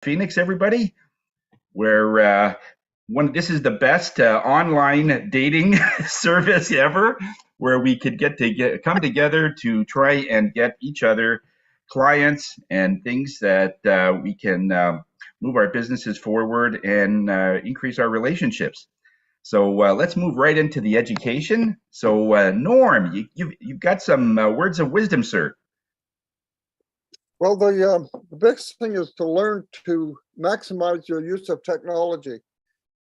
Phoenix, everybody. Where this is the best online dating service ever, where we could come together to try and get each other clients and things that we can move our businesses forward and increase our relationships. So let's move right into the education. So Norm, you've got some words of wisdom, sir. Well, the biggest thing is to learn to maximize your use of technology.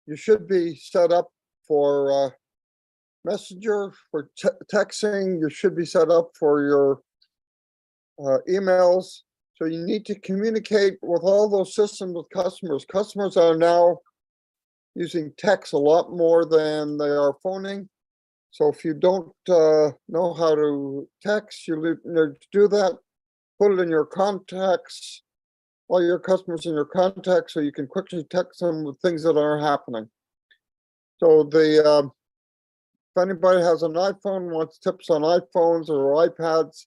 You should be set up for Messenger, for texting. You should be set up for your emails. So you need to communicate with all those systems with customers. Customers are now using text a lot more than they are phoning. So if you don't know how to text, you need to do that. Put it in your contacts, all your customers in your contacts, so you can quickly text them with things that are happening. So if anybody has an iPhone, wants tips on iPhones or iPads,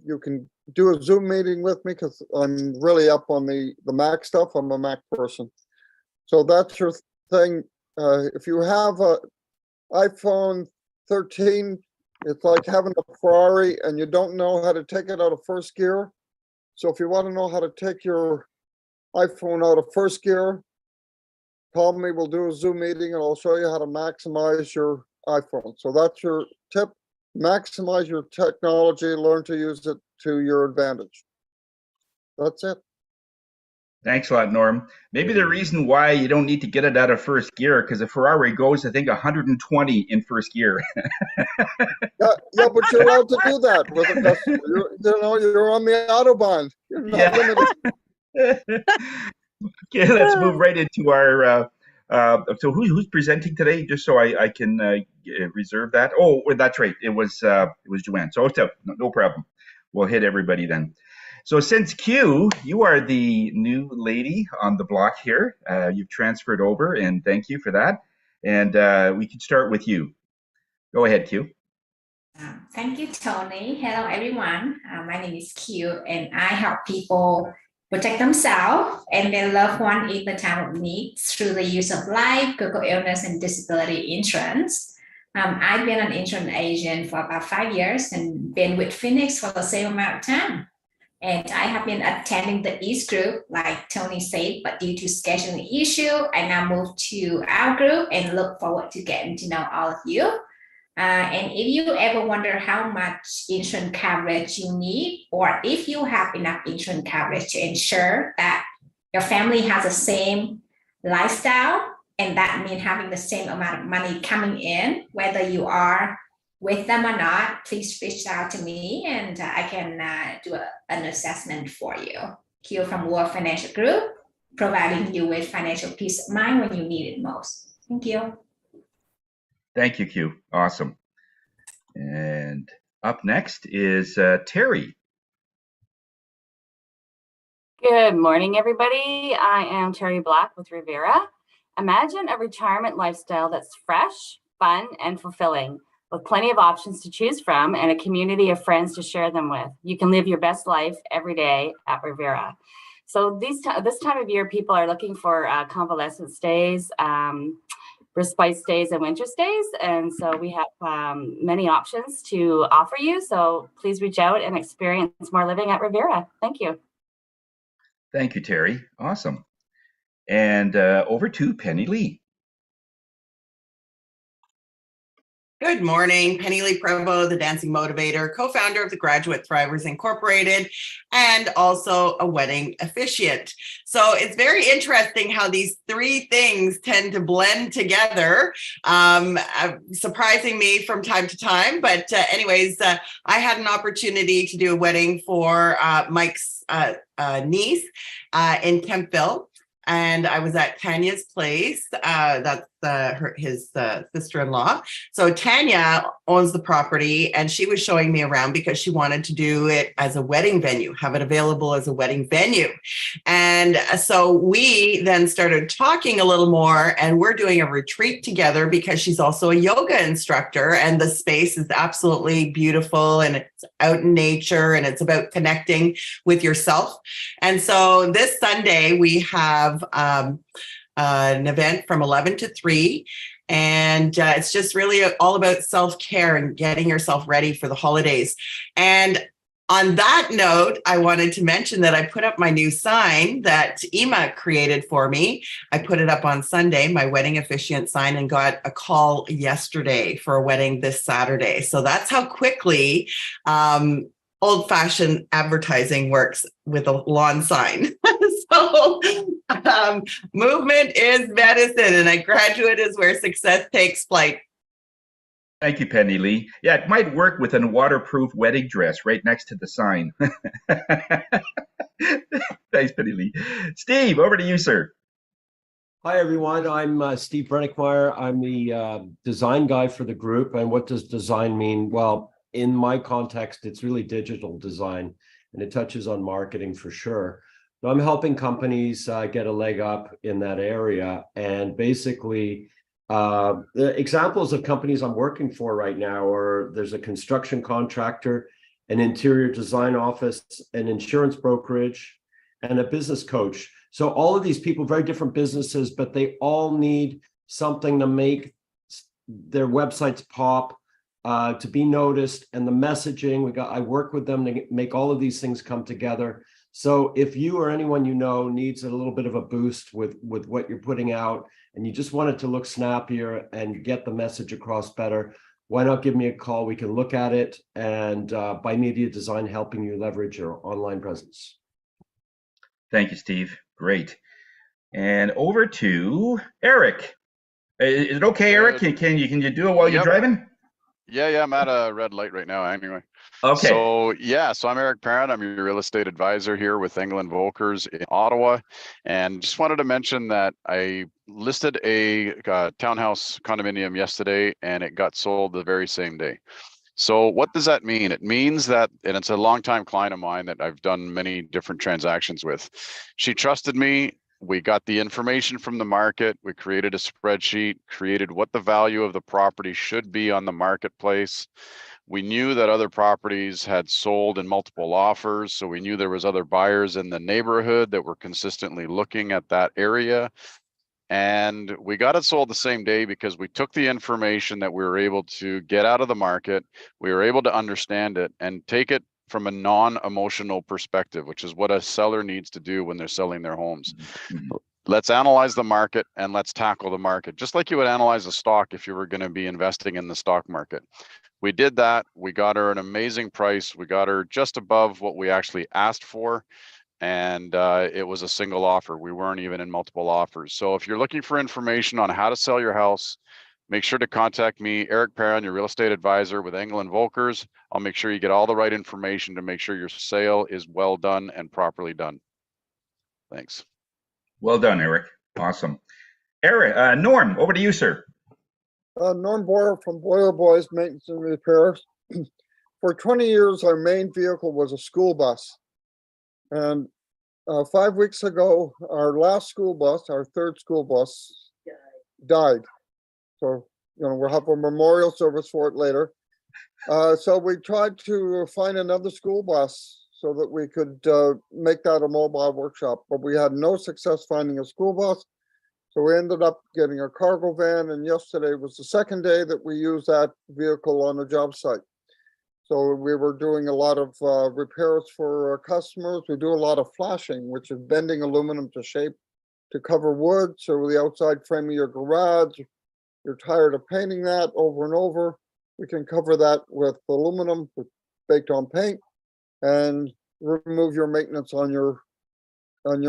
you can do a Zoom meeting with me because I'm really up on the Mac stuff. I'm a Mac person. So that's your thing. If you have an iPhone 13, it's like having a Ferrari and you don't know how to take it out of first gear. So if you want to know how to take your iPhone out of first gear, call me, we'll do a Zoom meeting and I'll show you how to maximize your iPhone. So that's your tip. Maximize your technology, learn to use it to your advantage. That's it. Thanks a lot, Norm. Maybe the reason why you don't need to get it out of first gear, because a Ferrari goes, I think, 120 in first gear. Yeah, but you're allowed to do that with a customer. You're on the Autobahn. You're not limited. Okay, let's move right into our. So who's presenting today? Just so I can reserve that. Oh, that's right. It was Joanne. So no problem. We'll hit everybody then. So since Q, you are the new lady on the block here. You've transferred over, and thank you for that. And we can start with you. Go ahead, Q. Thank you, Tony. Hello, everyone. My name is Q, and I help people protect themselves and their loved one in the time of need through the use of life, critical illness, and disability insurance. I've been an insurance agent for about 5 years and been with Phoenix for the same amount of time. And I have been attending the East group, like Tony said, but due to scheduling issue, I now moved to our group and look forward to getting to know all of you. And if you ever wonder how much insurance coverage you need, or if you have enough insurance coverage to ensure that your family has the same lifestyle, and that means having the same amount of money coming in, whether you are with them or not, please reach out to me and I can do an assessment for you. Q from World Financial Group, providing you with financial peace of mind when you need it most. Thank you. Thank you, Q. Awesome. And up next is Terry. Good morning, everybody. I am Terry Black with Rivera. Imagine a retirement lifestyle that's fresh, fun, and fulfilling, with plenty of options to choose from and a community of friends to share them with. You can live your best life every day at Rivera. So this time of year, people are looking for convalescent stays, respite stays, and winter stays. And so we have many options to offer you. So please reach out and experience more living at Rivera. Thank you. Thank you, Terry. Awesome. And over to Penny Lee. Good morning, Penny Lee Prevost, the Dancing Motivator, co-founder of the Graduate Thrivers Incorporated, and also a wedding officiant. So it's very interesting how these three things tend to blend together, surprising me from time to time. But anyways, I had an opportunity to do a wedding for Mike's niece in Kempville. And I was at Tanya's place. That's his sister-in-law. So Tanya owns the property, and she was showing me around because she wanted to do it as a wedding venue, have it available as a wedding venue. And so we then started talking a little more, and we're doing a retreat together because she's also a yoga instructor, and the space is absolutely beautiful, and it's out in nature, and it's about connecting with yourself. And so this Sunday we have an event from 11 to 3. And it's just really all about self-care and getting yourself ready for the holidays. And on that note, I wanted to mention that I put up my new sign that Ema created for me. I put it up on Sunday, my wedding officiant sign, and got a call yesterday for a wedding this Saturday. So that's how quickly old-fashioned advertising works with a lawn sign. So movement is medicine, and a graduate is where success takes flight. Thank you, Penny Lee. Yeah, it might work with a waterproof wedding dress right next to the sign. Thanks, Penny Lee. Steve, over to you, sir. Hi, everyone. I'm Steve Brennickmeyer. I'm the design guy for the group. And what does design mean? Well, in my context, it's really digital design, and it touches on marketing for sure. So I'm helping companies get a leg up in that area. And basically, the examples of companies I'm working for right now are there's a construction contractor, an interior design office, an insurance brokerage, and a business coach. So all of these people, very different businesses, but they all need something to make their websites pop, to be noticed, and the messaging. I work with them to make all of these things come together. So if you or anyone you know needs a little bit of a boost with what you're putting out, and you just want it to look snappier and get the message across better, why not give me a call? We can look at it, and by Media Design, helping you leverage your online presence. Thank you, Steve. Great. And over to Eric. Is it okay, Eric? Can you do it while you're driving? Yeah, I'm at a red light right now anyway. Okay. So I'm Eric Parent. I'm your real estate advisor here with England Volkers in Ottawa. And just wanted to mention that I listed a townhouse condominium yesterday, and it got sold the very same day. So what does that mean? It means that, and it's a longtime client of mine that I've done many different transactions with. She trusted me. We got the information from the market. We created a spreadsheet, created what the value of the property should be on the marketplace. We knew that other properties had sold in multiple offers. So we knew there was other buyers in the neighborhood that were consistently looking at that area. And we got it sold the same day because we took the information that we were able to get out of the market. We were able to understand it and take it from a non-emotional perspective, which is what a seller needs to do when they're selling their homes. Mhm. Let's analyze the market and let's tackle the market, just like you would analyze a stock if you were going to be investing in the stock market. We did that. We got her an amazing price. We got her just above what we actually asked for. And it was a single offer. We weren't even in multiple offers. So if you're looking for information on how to sell your house, make sure to contact me, Eric Perrin, your real estate advisor with England Volkers. I'll make sure you get all the right information to make sure your sale is well done and properly done. Thanks. Well done, Eric. Awesome. Eric, Norm, over to you, sir. Norm Boyer from Boyer Boys Maintenance and Repairs. For 20 years, our main vehicle was a school bus. And 5 weeks ago, our last school bus, our third school bus, died. So, we'll have a memorial service for it later. So we tried to find another school bus so that we could make that a mobile workshop, but we had no success finding a school bus. So we ended up getting a cargo van, and yesterday was the second day that we used that vehicle on the job site. So we were doing a lot of repairs for our customers. We do a lot of flashing, which is bending aluminum to shape to cover wood. So the outside frame of your garage, you're tired of painting that over and over, we can cover that with aluminum with baked on paint and remove your maintenance on your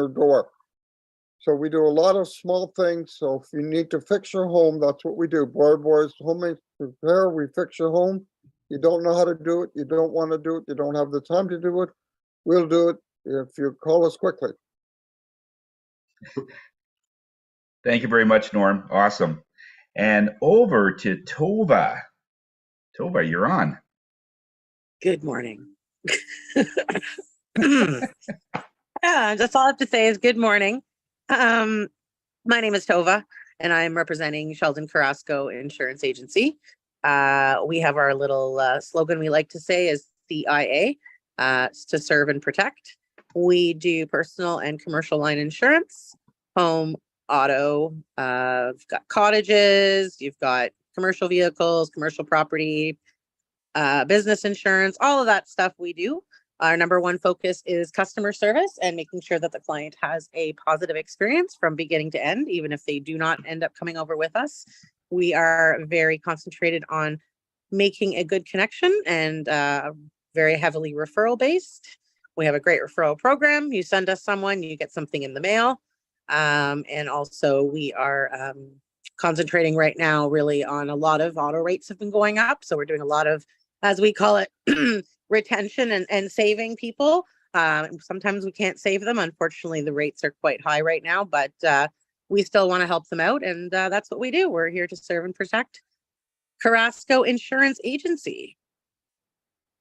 door. So we do a lot of small things. So if you need to fix your home, that's what we do. Boyer Boys Homemade Repair, we fix your home. You don't know how to do it, you don't want to do it, you don't have the time to do it, we'll do it if you call us quickly. Thank you very much, Norm. Awesome. And over to Tova. Tova, you're on. Good morning. Yeah, that's all I have to say is good morning. My name is Tova, and I'm representing Sheldon Carrasco Insurance Agency. We have our little slogan we like to say is CIA, to serve and protect. We do personal and commercial line insurance, home, auto, you've got cottages, you've got commercial vehicles, commercial property, business insurance, all of that stuff we do. Our number one focus is customer service and making sure that the client has a positive experience from beginning to end, even if they do not end up coming over with us. We are very concentrated on making a good connection and very heavily referral based. We have a great referral program. You send us someone, you get something in the mail. And also we are concentrating right now really on a lot of auto rates have been going up. So we're doing a lot of, as we call it, retention and saving people. Sometimes we can't save them. Unfortunately, the rates are quite high right now, but we still want to help them out. And that's what we do. We're here to serve and protect. Carrasco Insurance Agency.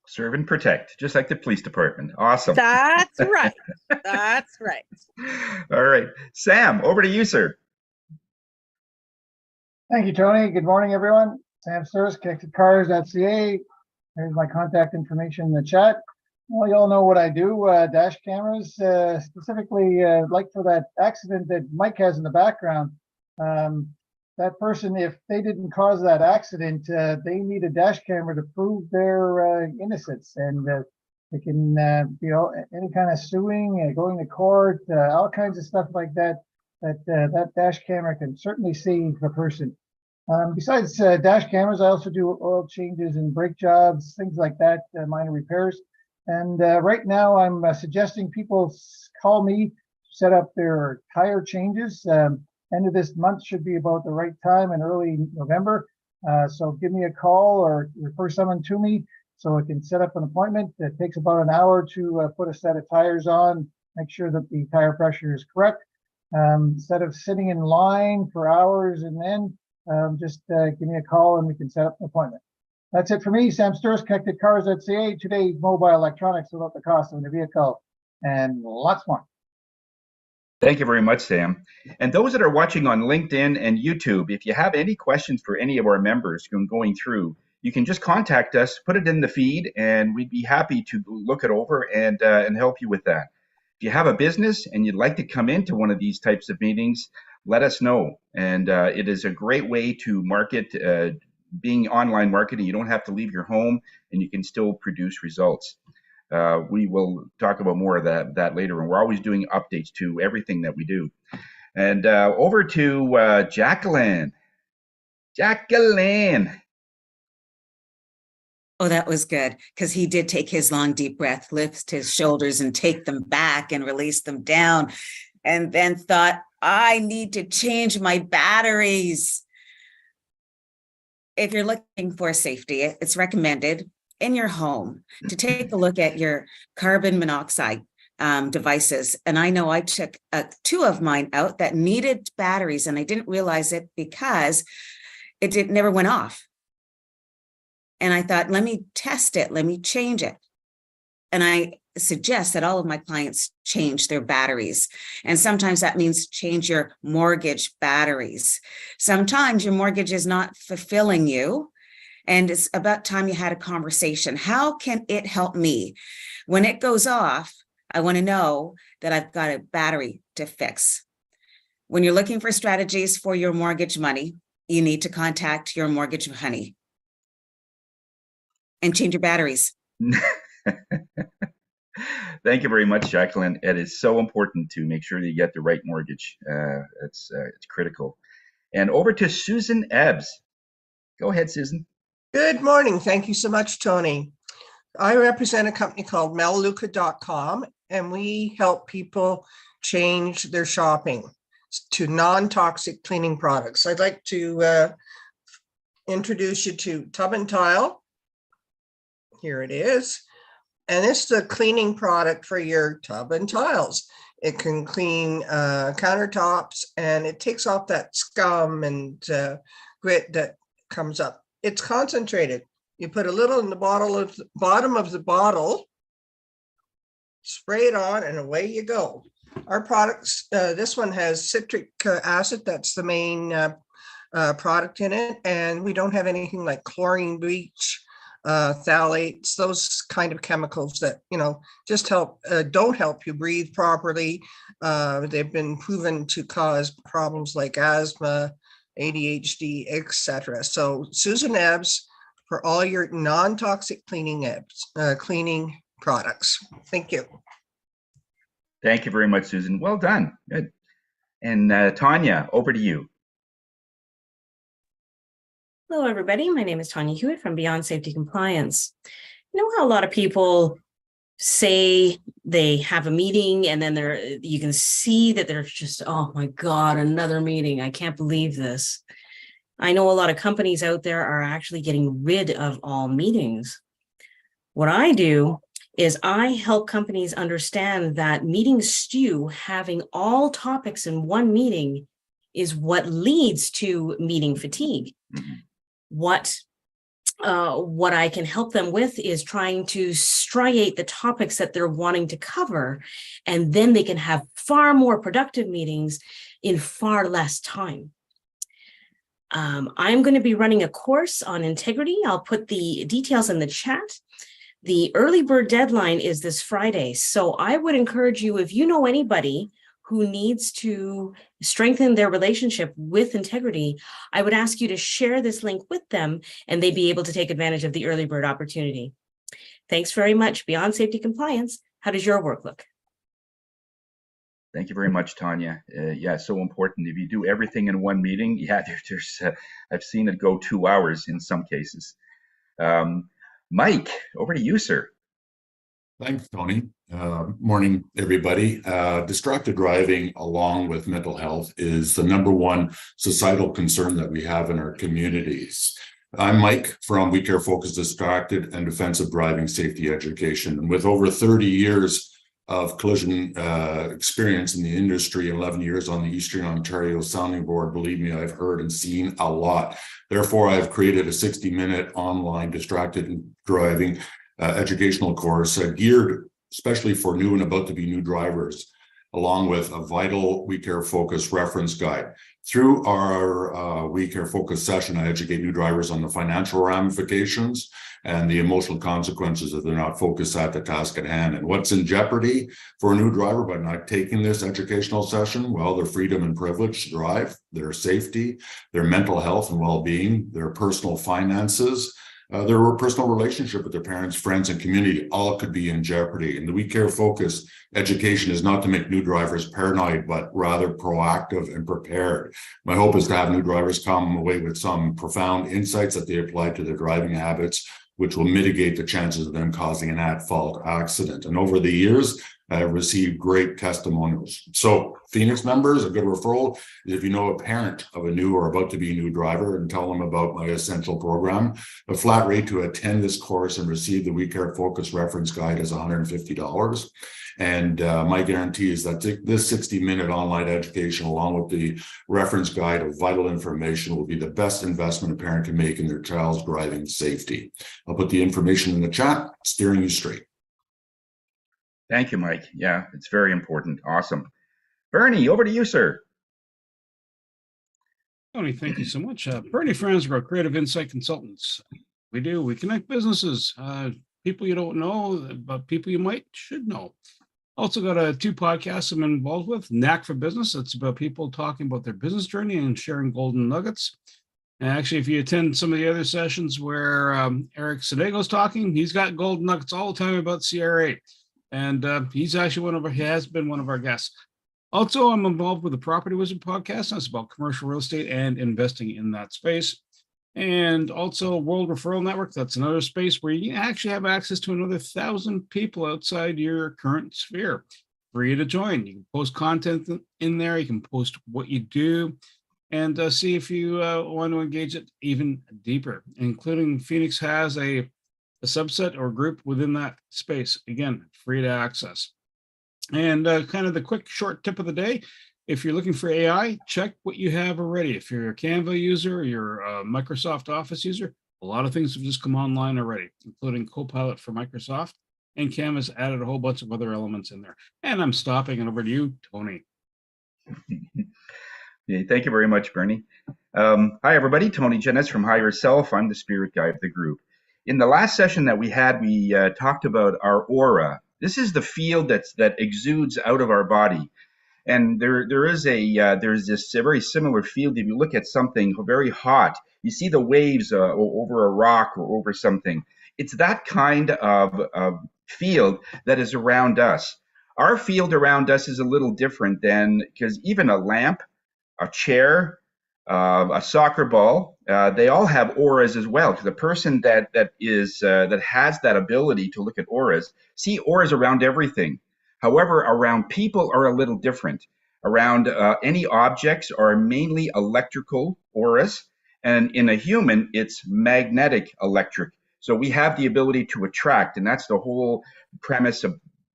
Serve and protect, just like the police department. Awesome. That's right. That's right. All right. Sam, over to you, sir. Thank you, Tony. Good morning, everyone. Sam Sturz, connectedcars.ca. Here's my contact information in the chat. Well, you all know what I do, dash cameras, specifically like for that accident that Mike has in the background. That person, if they didn't cause that accident, they need a dash camera to prove their innocence, and they can, any kind of suing, going to court, all kinds of stuff like that. That dash camera can certainly save a person. Besides dash cameras, I also do oil changes and brake jobs, things like that, minor repairs. And right now, I'm suggesting people call me to set up their tire changes. End of this month should be about the right time in early November. So give me a call or refer someone to me so I can set up an appointment. It takes about an hour to put a set of tires on, make sure that the tire pressure is correct. Instead of sitting in line for hours and then just give me a call and we can set up an appointment. That's it for me. Sam Sturz, connectedcars.ca. Today, mobile electronics without the cost of the vehicle and lots more. Thank you very much, Sam. And those that are watching on LinkedIn and YouTube, if you have any questions for any of our members going through, you can just contact us, put it in the feed, and we'd be happy to look it over and help you with that. If you have a business and you'd like to come into one of these types of meetings, let us know. And it is a great way to market. Being online marketing, you don't have to leave your home and you can still produce results. We will talk about more of that later, and we're always doing updates to everything that we do. And over to Jacqueline. Jacqueline. Oh, that was good, because he did take his long, deep breath, lift his shoulders and take them back and release them down, and then thought, I need to change my batteries. If you're looking for safety, it's recommended in your home to take a look at your carbon monoxide devices. And I know I took 2 of mine out that needed batteries, and I didn't realize it because it never went off. And I thought, let me test it, let me change it. And I suggest that all of my clients change their batteries. And sometimes that means change your mortgage batteries. Sometimes your mortgage is not fulfilling you, and it's about time you had a conversation. How can it help me? When it goes off, I want to know that I've got a battery to fix. When you're looking for strategies for your mortgage money, you need to contact your mortgage honey and change your batteries. Thank you very much, Jacqueline. It is so important to make sure that you get the right mortgage. It's critical. And over to Susan Ebbs. Go ahead, Susan. Good morning. Thank you so much, Tony. I represent a company called melluca.com, and we help people change their shopping to non-toxic cleaning products. I'd like to introduce you to Tub and Tile. Here it is. And it's the cleaning product for your tub and tiles. It can clean countertops, and it takes off that scum and grit that comes up. It's concentrated. You put a little in the bottom of the bottle, spray it on, and away you go. Our products, this one has citric acid. That's the main product in it. And we don't have anything like chlorine bleach, phthalates, those kind of chemicals that, just don't help you breathe properly. They've been proven to cause problems like asthma, ADHD, etc. So Susan Ebbs for all your non-toxic cleaning products. Thank you. Thank you very much, Susan. Well done. Good. And Tanya, over to you. Hello, everybody. My name is Tanya Hewitt from Beyond Safety Compliance. You know how a lot of people say they have a meeting and then you can see that they're just, oh my God, another meeting. I can't believe this. I know a lot of companies out there are actually getting rid of all meetings. What I do is I help companies understand that meeting stew, having all topics in one meeting, is what leads to meeting fatigue. What I can help them with is trying to striate the topics that they're wanting to cover, and then they can have far more productive meetings in far less time. I'm going to be running a course on integrity. I'll put the details in the chat. The early bird deadline is this Friday. So I would encourage you, if you know anybody who needs to strengthen their relationship with integrity, I would ask you to share this link with them and they'd be able to take advantage of the early bird opportunity. Thanks very much. Beyond Safety Compliance, how does your work look? Thank you very much, Tanya. Yeah, so important. If you do everything in one meeting, yeah, I've seen it go 2 hours in some cases. Mike, over to you, sir. Thanks, Tony. Morning, everybody. Distracted driving, along with mental health, is the #1 societal concern that we have in our communities. I'm Mike from We Care Focused Distracted and Defensive Driving Safety Education. And with over 30 years of collision experience in the industry, 11 years on the Eastern Ontario Sounding Board, believe me, I've heard and seen a lot. Therefore, I've created a 60-minute online distracted driving educational course geared especially for new and about to be new drivers, along with a vital We Care Focus reference guide. Through our We Care Focus session, I educate new drivers on the financial ramifications and the emotional consequences if they're not focused at the task at hand. And what's in jeopardy for a new driver by not taking this educational session? Well, their freedom and privilege to drive, their safety, their mental health and well-being, their personal finances, their personal relationship with their parents, friends, and community, all could be in jeopardy. And the We Care Focus education is not to make new drivers paranoid, but rather proactive and prepared. My hope is to have new drivers come away with some profound insights that they apply to their driving habits, which will mitigate the chances of them causing an at-fault accident. And over the years, I have received great testimonials. So Phoenix members, a good referral is if you know a parent of a new or about to be new driver and tell them about my essential program. A flat rate to attend this course and receive the We Care Focus reference guide is $150. And my guarantee is that this 60-minute online education, along with the reference guide of vital information, will be the best investment a parent can make in their child's driving safety. I'll put the information in the chat, steering you straight. Thank you, Mike. Yeah, it's very important. Awesome. Bernie, over to you, sir. Tony, thank you so much. Bernie Franzbrook, Creative Insight Consultants. We connect businesses, people you don't know, but people you should know. Also got 2 podcasts I'm involved with. Knack for Business. It's about people talking about their business journey and sharing golden nuggets. And actually, if you attend some of the other sessions where Eric Sedego's talking, he's got golden nuggets all the time about CRA. And he's actually he has been one of our guests. Also, I'm involved with the Property Wizard podcast. That's about commercial real estate and investing in that space. And also World Referral Network. That's another space where you actually have access to another 1,000 people outside your current sphere for you to join. You can post content in there. You can post what you do and see if you want to engage it even deeper, including Phoenix has a subset or group within that space. Again, free to access. And kind of the quick short tip of the day, if you're looking for AI, check what you have already. If you're a Canva user, or you're a Microsoft Office user, a lot of things have just come online already, including Copilot for Microsoft, and Canva's added a whole bunch of other elements in there. And I'm stopping, and over to you, Tony. Yeah, thank you very much, Bernie. Hi, everybody. Tony Jennis from Hire Yourself. I'm the spirit guide of the group. in the last session that we had, we talked about our aura. This is the field that exudes out of our body. And there's this very similar field. If you look at something very hot, you see the waves over a rock or over something. It's that kind of field that is around us. Our field around us is a little different than, because even a lamp, a chair, a soccer ball, they all have auras as well. The person that has that ability to look at auras, see auras around everything. However, around people are a little different. Around any objects are mainly electrical auras, and in a human, it's magnetic electric. So we have the ability to attract, and that's the whole premise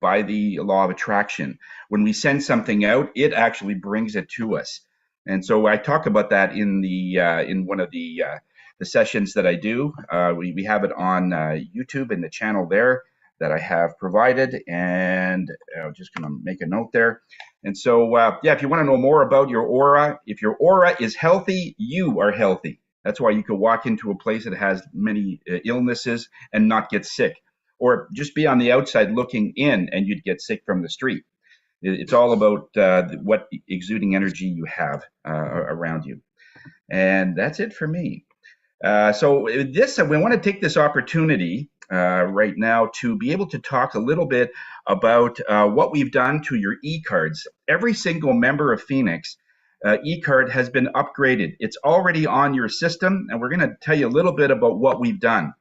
by the law of attraction. When we send something out, it actually brings it to us. And so I talk about that in one of the sessions that I do. We have it on YouTube in the channel there that I have provided, and I'm just going to make a note there. And so, yeah, if you want to know more about your aura, if your aura is healthy, you are healthy. That's why you could walk into a place that has many illnesses and not get sick, or just be on the outside looking in and you'd get sick from the street. It's all about what exuding energy you have around you. And that's it for me. So we want to take this opportunity right now to be able to talk a little bit about what we've done to your e-cards. Every single member of Phoenix e-card has been upgraded. It's already on your system, and we're going to tell you a little bit about what we've done.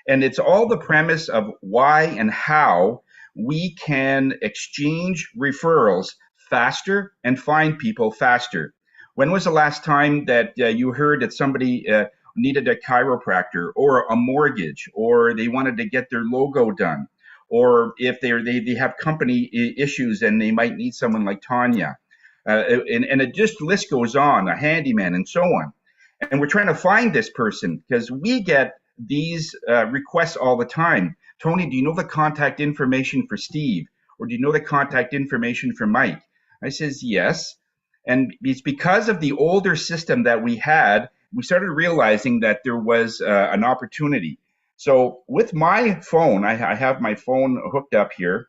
And it's all the premise of why and how we can exchange referrals faster and find people faster. When was the last time that you heard that somebody needed a chiropractor or a mortgage, or they wanted to get their logo done, or if they have company issues and they might need someone like Tanya, and it just list goes on, a handyman and so on. And we're trying to find this person because we get these requests all the time. Tony, do you know the contact information for Steve? Or do you know the contact information for Mike? I says, yes. And it's because of the older system that we had, we started realizing that there was an opportunity. So with my phone, I have my phone hooked up here.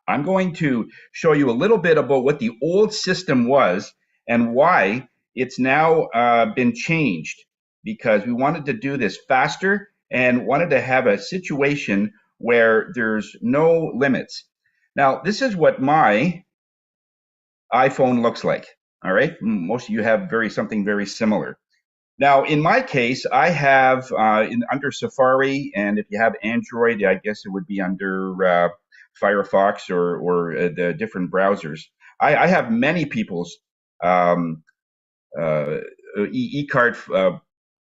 I'm going to show you a little bit about what the old system was and why it's now been changed, because we wanted to do this faster and wanted to have a situation where there's no limits. Now, this is what my iPhone looks like. All right, most of you have something very similar. Now, in my case, I have under Safari, and if you have Android, I guess it would be under Firefox or the different browsers. I have many people's e-card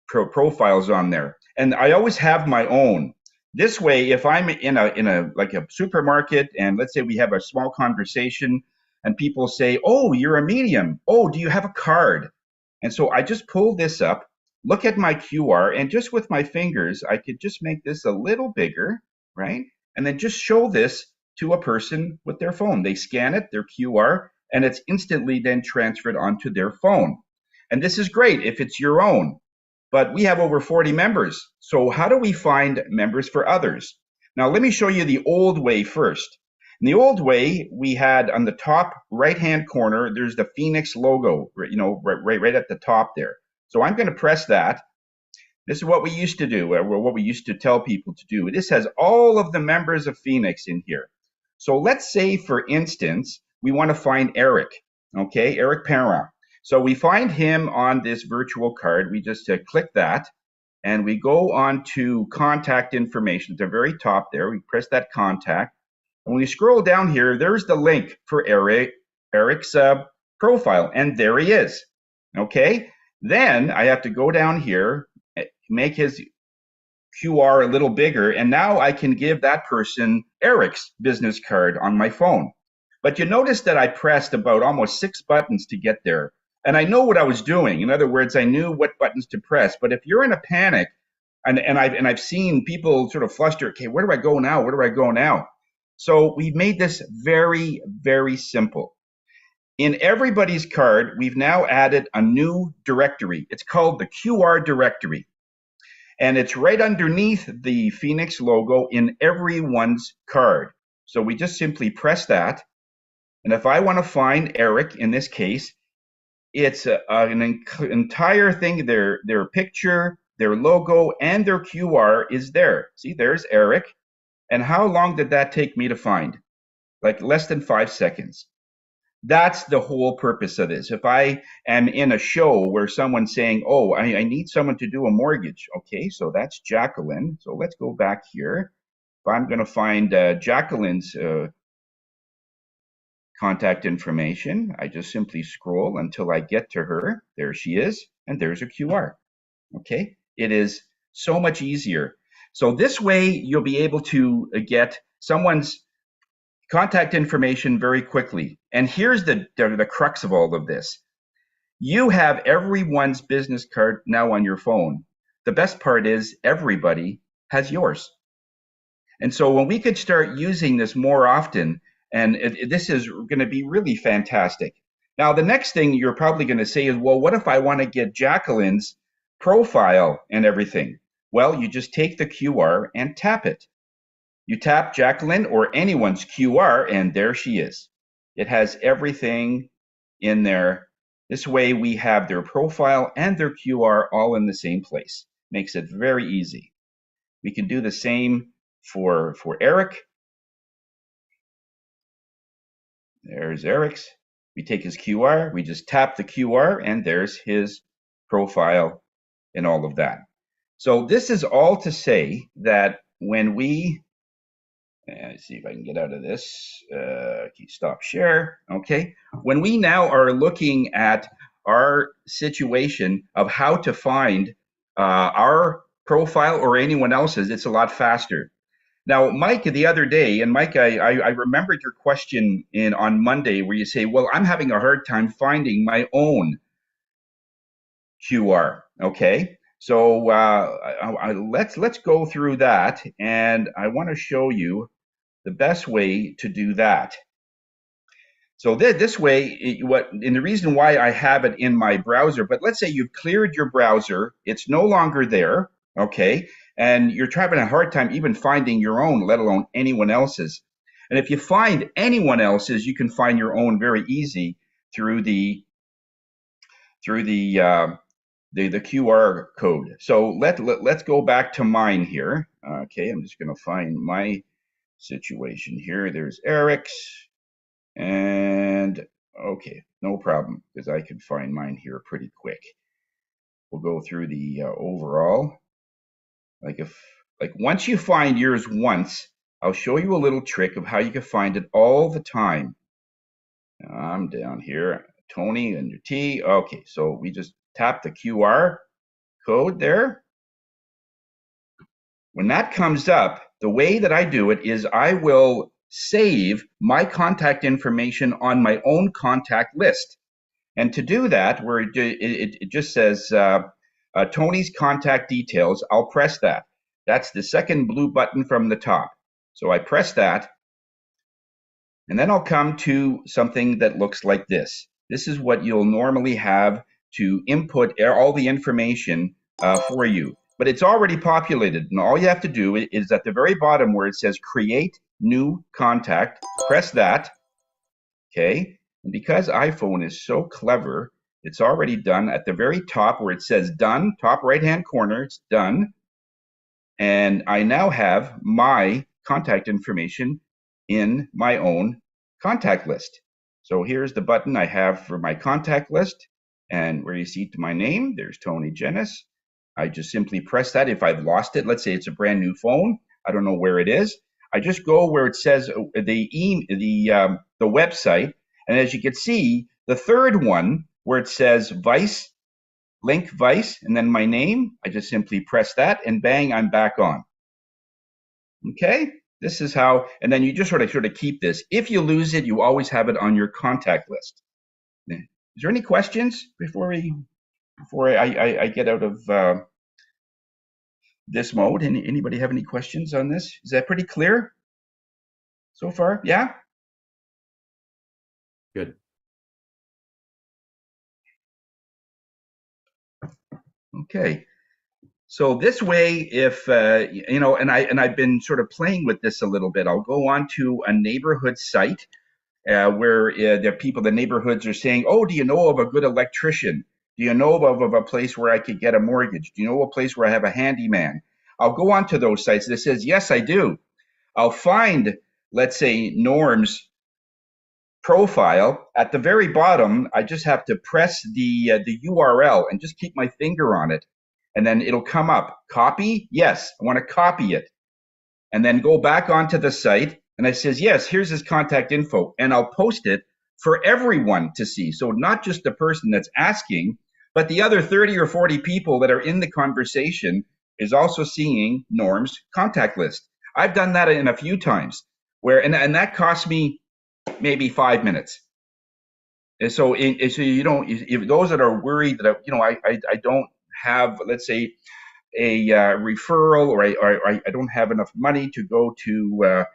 profiles on there, and I always have my own. This way, if I'm in a like a supermarket, and let's say we have a small conversation, and people say, "Oh, you're a medium. Oh, do you have a card?" And so I just pull this up, look at my QR, and just with my fingers, I could just make this a little bigger, right? And then just show this to a person with their phone. They scan it, their QR, and it's instantly then transferred onto their phone. And this is great if it's your own, but we have over 40 members. So how do we find members for others? Now, let me show you the old way first. In the old way, we had on the top right-hand corner, there's the Phoenix logo, right at the top there. So I'm going to press that. This is what we used to do, or what we used to tell people to do. This has all of the members of Phoenix in here. So let's say, for instance, we want to find Eric, okay, Eric Perrin. So we find him on this virtual card. We just click that, and we go on to contact information at the very top there. We press that contact. And when we scroll down here, there's the link for Eric's profile, and there he is. Okay, then I have to go down here, make his QR a little bigger, and now I can give that person Eric's business card on my phone. But you notice that I pressed about almost 6 buttons to get there, and I know what I was doing. In other words, I knew what buttons to press. But if you're in a panic, and I've seen people sort of fluster, okay, where do I go now? Where do I go now? So we've made this very, very simple. In everybody's card, we've now added a new directory. It's called the QR directory. And it's right underneath the Phoenix logo in everyone's card. So we just simply press that. And if I want to find Eric, in this case, it's an entire thing. Their picture, their logo, and their QR is there. See, there's Eric. And how long did that take me to find? Like less than 5 seconds. That's the whole purpose of this. If I am in a show where someone's saying, oh, I need someone to do a mortgage. Okay, so that's Jacqueline. So let's go back here. If I'm going to find Jacqueline's contact information, I just simply scroll until I get to her. There she is, and there's her QR. Okay, it is so much easier. So this way you'll be able to get someone's contact information very quickly. And here's the crux of all of this. You have everyone's business card now on your phone. The best part is everybody has yours. And so when we could start using this more often, and this is going to be really fantastic. Now, the next thing you're probably going to say is, well, what if I want to get Jacqueline's profile and everything? Well, you just take the QR and tap it. You tap Jacqueline or anyone's QR, and there she is. It has everything in there. This way we have their profile and their QR all in the same place. Makes it very easy. We can do the same for Eric. There's Eric's. We take his QR, we just tap the QR, and there's his profile and all of that. So this is all to say that when we, let's see if I can get out of this, stop share, okay. When we now are looking at our situation of how to find our profile or anyone else's, it's a lot faster. Now, Mike, the other day, and Mike, I remembered your question on Monday where you say, well, I'm having a hard time finding my own QR. Okay, so let's go through that, and I want to show you the best way to do that. So this way, and the reason why I have it in my browser, but let's say you've cleared your browser, it's no longer there, okay, and you're having a hard time even finding your own, let alone anyone else's. And if you find anyone else's, you can find your own very easy through the QR code. So let's go back to mine here. Okay, I'm just going to find my situation here. There's Eric's. And okay, no problem, because I can find mine here pretty quick. We'll go through the overall. Like once you find yours once, I'll show you a little trick of how you can find it all the time. I'm down here, Tony and your T. Okay, so we just tap the QR code there. When that comes up, the way that I do it is I will save my contact information on my own contact list. And to do that, where it just says Tony's contact details, I'll press that. That's the second blue button from the top. So I press that, and then I'll come to something that looks like this. This is what you'll normally have to input all the information for you. But it's already populated, and all you have to do is at the very bottom where it says create new contact, press that, okay? And because iPhone is so clever, it's already done at the very top where it says done, top right-hand corner, it's done. And I now have my contact information in my own contact list. So here's the button I have for my contact list, and where you see my name, there's Tony Jennis. I just simply press that. If I've lost it, let's say it's a brand new phone, I don't know where it is. I just go where it says the website, and as you can see, the third one where it says Vice, link Vice, and then my name, I just simply press that, and bang, I'm back on. Okay, this is how, and then you just sort of keep this. If you lose it, you always have it on your contact list. Is there any questions before I get out of this mode? Anybody have any questions on this? Is that pretty clear so far? Yeah? Good. Okay. So this way, if you know, and I've been sort of playing with this a little bit. I'll go on to a neighborhood site where the neighborhoods are saying, "Oh, do you know of a good electrician? Do you know of a place where I could get a mortgage? Do you know a place where I have a handyman?" I'll go on to those sites that says, "Yes, I do." I'll find, let's say, Norm's profile. At the very bottom, I just have to press the URL and just keep my finger on it, and then it'll come up. Copy? Yes, I want to copy it, and then go back onto the site. And I says, yes, here's his contact info, and I'll post it for everyone to see. So not just the person that's asking, but the other 30 or 40 people that are in the conversation is also seeing Norm's contact list. I've done that in a few times where, and that cost me maybe 5 minutes. And so, so you don't, if those that are worried that, you know, I don't have, let's say, a referral, or I don't have enough money to go to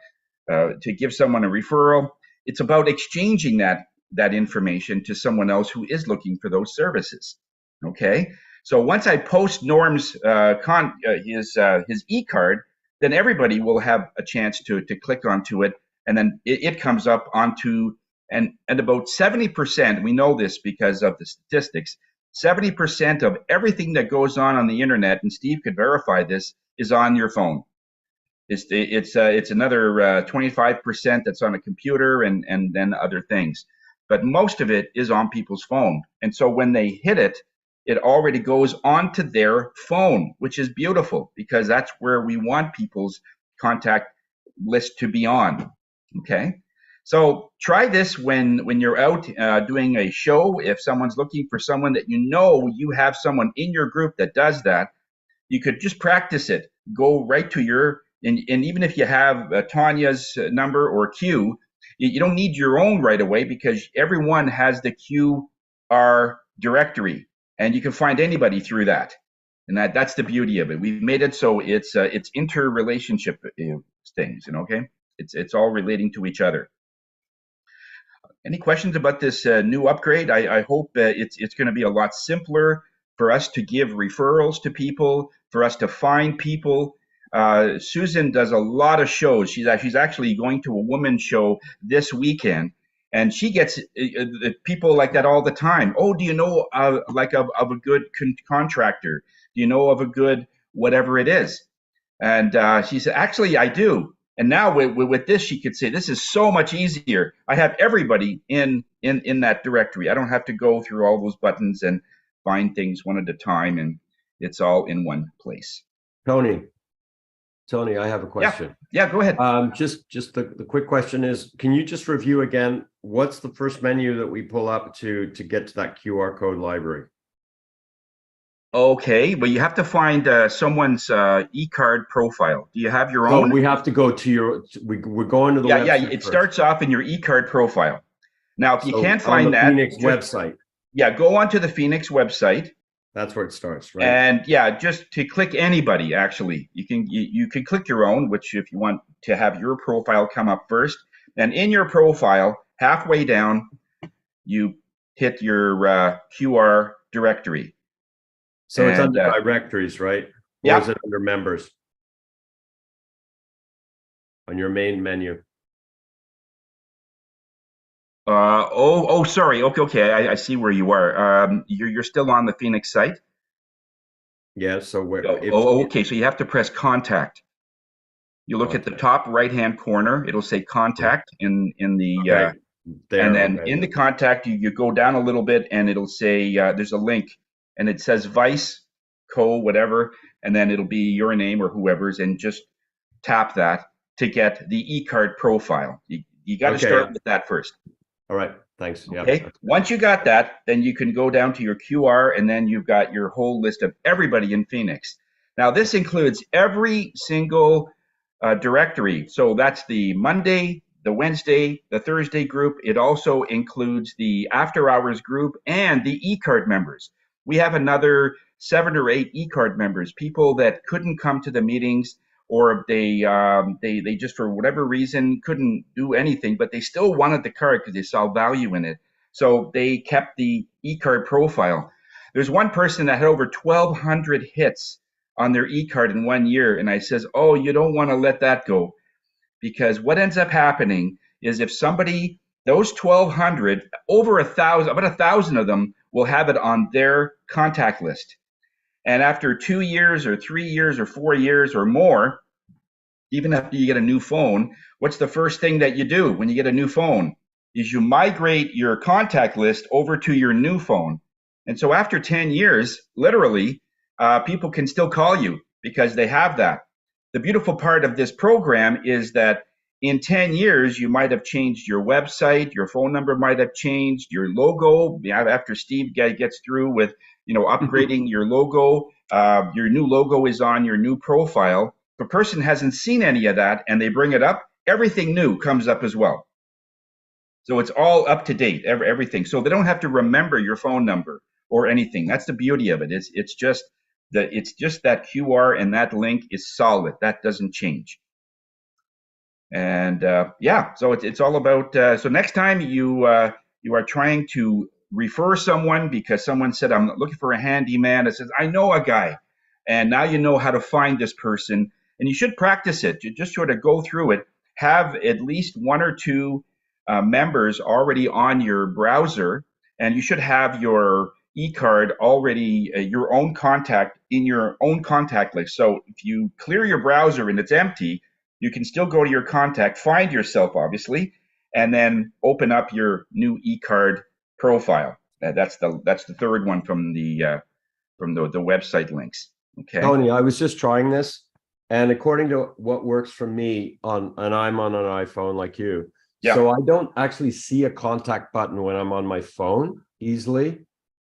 give someone a referral. It's about exchanging that information to someone else who is looking for those services. Okay, so once I post Norm's his e-card, then everybody will have a chance to click onto it, and then it comes up onto, and about 70%, we know this because of the statistics, 70% of everything that goes on the internet, and Steve could verify this, is on your phone. It's another 25% that's on a computer, and then other things, but most of it is on people's phone. And so when they hit it, it already goes onto their phone, which is beautiful because that's where we want people's contact list to be on. Okay, so try this when you're out doing a show. If someone's looking for someone that you have someone in your group that does that, you could just practice it. Go right to your, and even if you have Tanya's number or Q, you don't need your own right away because everyone has the QR directory, and you can find anybody through that. And that's the beauty of it. We've made it so it's interrelationship things, okay? It's all relating to each other. Any questions about this new upgrade? I hope it's going to be a lot simpler for us to give referrals to people, for us to find people. Susan does a lot of shows. She's actually going to a women's show this weekend, and she gets people like that all the time. Oh, do you know of a good contractor? Do you know of a good whatever it is? And she said, actually, I do. And now with this, she could say, this is so much easier. I have everybody in that directory. I don't have to go through all those buttons and find things one at a time, and it's all in one place. Tony, I have a question. Yeah, go ahead. Just the quick question is, can you just review again, what's the first menu that we pull up to get to that QR code library? Okay, but you have to find someone's e-card profile. Do you have your own? We have to go to your, we're going to the website. Yeah, it starts off in your e-card profile. Now, if you can't find that, Phoenix website. Yeah, go onto the Phoenix website. That's where it starts, right? And yeah, just to click anybody, actually. You can click your own, which if you want to have your profile come up first. And in your profile, halfway down, you hit your QR directory. So it's under directories, right? Or is it under members? On your main menu. Sorry. Okay. I see where you are. You're still on the Phoenix site? Yeah, so where? Okay. So you have to press contact. You look at the top right-hand corner. It'll say contact in the, and then in the contact, you go down a little bit, and it'll say there's a link, and it says Vice Co whatever, and then it'll be your name or whoever's, and just tap that to get the e-card profile. You got to start with that first. All right, thanks. Okay. Yeah. Once you got that, then you can go down to your QR, and then you've got your whole list of everybody in Phoenix. Now, this includes every single directory. So that's the Monday, the Wednesday, the Thursday group. It also includes the after hours group and the e-card members. We have another 7 or 8 e-card members, people that couldn't come to the meetings, or they just for whatever reason couldn't do anything, but they still wanted the card because they saw value in it. So they kept the e-card profile. There's one person that had over 1,200 hits on their e-card in 1 year. And I says, oh, you don't want to let that go, because what ends up happening is if somebody, those 1,200, over 1,000, about 1,000 of them will have it on their contact list. And after 2 years or 3 years or 4 years or more, even after you get a new phone, what's the first thing that you do when you get a new phone? Is you migrate your contact list over to your new phone. And so after 10 years, literally, people can still call you because they have that. The beautiful part of this program is that in 10 years, you might have changed your website, your phone number might have changed, your logo, after Steve gets through with, upgrading your logo, your new logo is on your new profile. If a person hasn't seen any of that and they bring it up, everything new comes up as well. So it's all up to date, everything. So they don't have to remember your phone number or anything. That's the beauty of it. It's just that QR, and that link is solid. That doesn't change. And so it's all about. So next time you are trying to refer someone because someone said, I'm looking for a handyman, it says, I know a guy, and now you know how to find this person, and you should practice it. You just sort of go through it. Have at least 1 or 2 members already on your browser, and you should have your e-card already, your own contact in your own contact list. So if you clear your browser and it's empty, you can still go to your contact, find yourself obviously, and then open up your new e-card profile. That's the third one from the website links. Okay. Tony, I was just trying this, and according to what works for me and I'm on an iPhone like you. Yeah. So I don't actually see a contact button when I'm on my phone easily.